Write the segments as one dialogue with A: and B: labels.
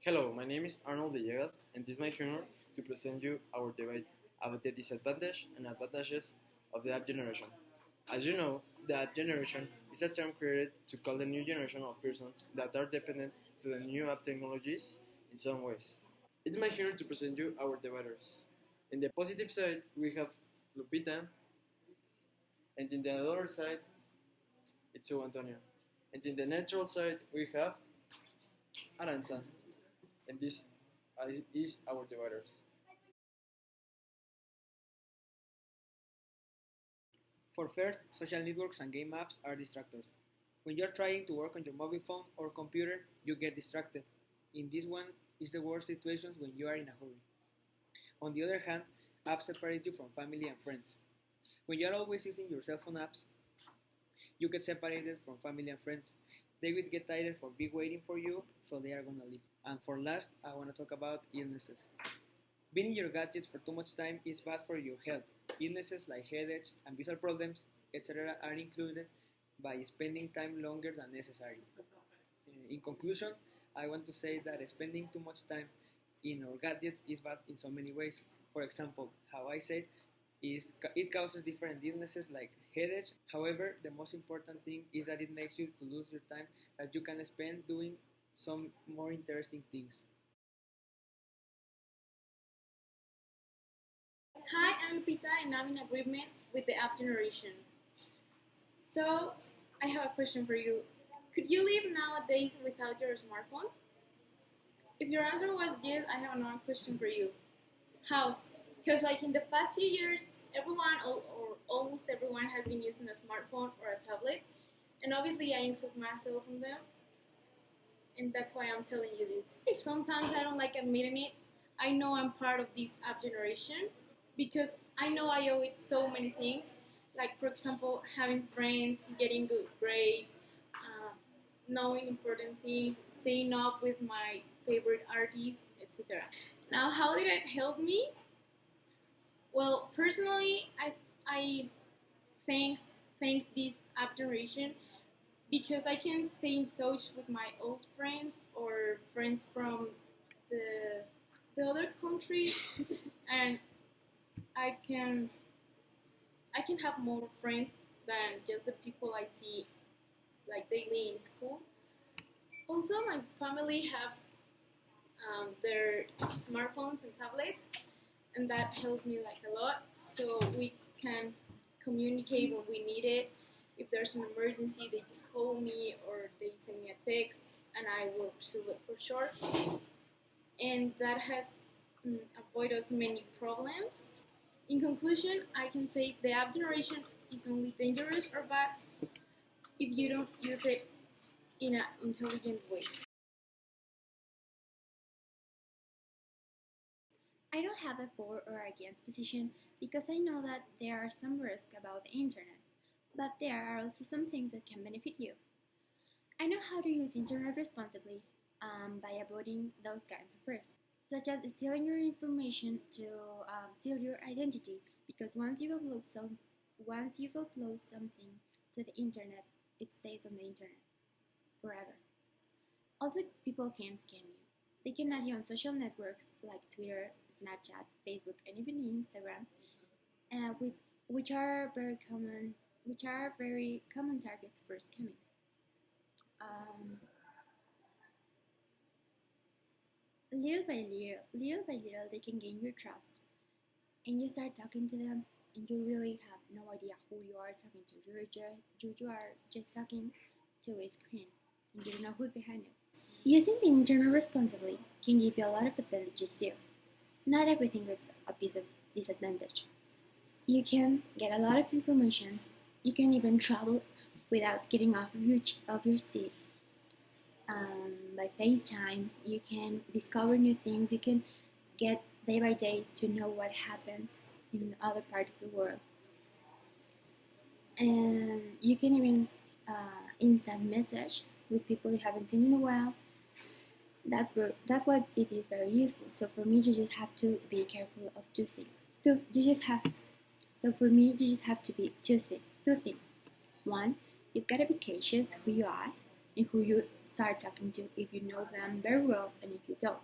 A: Hello, my name is Arnold Villegas, and it is my honor to present you our debate about the disadvantages and advantages of the app generation. As you know, the app generation is a term created to call the new generation of persons that are dependent to the new app technologies in some ways. It is my honor to present you our debaters. In the positive side, we have Lupita, and in the other side, it's Su Antonio. And in the neutral side, we have Aranza, and this is our debaters.
B: For first, social networks and game apps are distractors. When you're trying to work on your mobile phone or computer, you get distracted. In this one is the worst situations when you are in a hurry. On the other hand, apps separate you from family and friends. When you are always using your cell phone apps, you get separated from family and friends. They will get tired for being waiting for you, so they are gonna leave. And for last, I wanna talk about illnesses. Being in your gadgets for too much time is bad for your health. Illnesses like headaches and visual problems, etc., are included by spending time longer than necessary. In conclusion, I want to say that spending too much time in our gadgets is bad in so many ways. For example, how I said is it causes different illnesses like headache. However, the most important thing is that it makes you to lose your time that you can spend doing some more interesting things.
C: Hi, I'm Pita and I'm in agreement with the app generation. So, I have a question for you. Could you live nowadays without your smartphone? If your answer was yes, I have another question for you. How? Because like in the past few years, everyone or almost everyone has been using a smartphone or a tablet, and obviously I include myself in them, and that's why I'm telling you this. If sometimes I don't like admitting it, I know I'm part of this app generation because I know I owe it so many things, like for example, having friends, getting good grades, knowing important things, staying up with my favorite artists, etc. Now, how did it help me? Well, personally, I thanks thank this app generation because I can stay in touch with my old friends or friends from the the other countries, and I can I can have more friends than just the people I see like daily in school. Also, my family have their smartphones and tablets, and that helps me like a lot. So we can communicate when we need it. If there's an emergency, they just call me or they send me a text, and I will pursue it for sure. And that has avoided us many problems. In conclusion, I can say the app generation is only dangerous or bad if you don't use it in an intelligent way.
D: I don't have a for or against position because I know that there are some risks about the internet, but there are also some things that can benefit you. I know how to use internet responsibly by avoiding those kinds of risks, such as stealing your information to steal your identity. Because once you upload something to the internet, it stays on the internet forever. Also, people can scam you. They can add you on social networks like Twitter, Snapchat, Facebook, and even Instagram, with, which are very common targets for scamming. Um, little by little, they can gain your trust, and you start talking to them, and you really have no idea who you are talking to. You are just talking to a screen, and you don't know who's behind it. Using the internet responsibly can give you a lot of advantages too. Not everything is a piece of disadvantage. You can get a lot of information. You can even travel without getting off of your seat. By FaceTime, you can discover new things. You can get day by day to know what happens in other part of the world, and you can even instant message with people you haven't seen in a while. That's why it is very useful. So for me, you just have to be careful of two things. You just have So for me, you just have to be two things. One, you've got to be cautious who you are and who you start talking to if you know them very well and if you don't.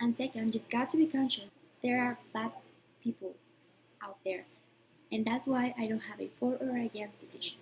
D: And second, you've got to be conscious there are bad people out there, and that's why I don't have a for or against position.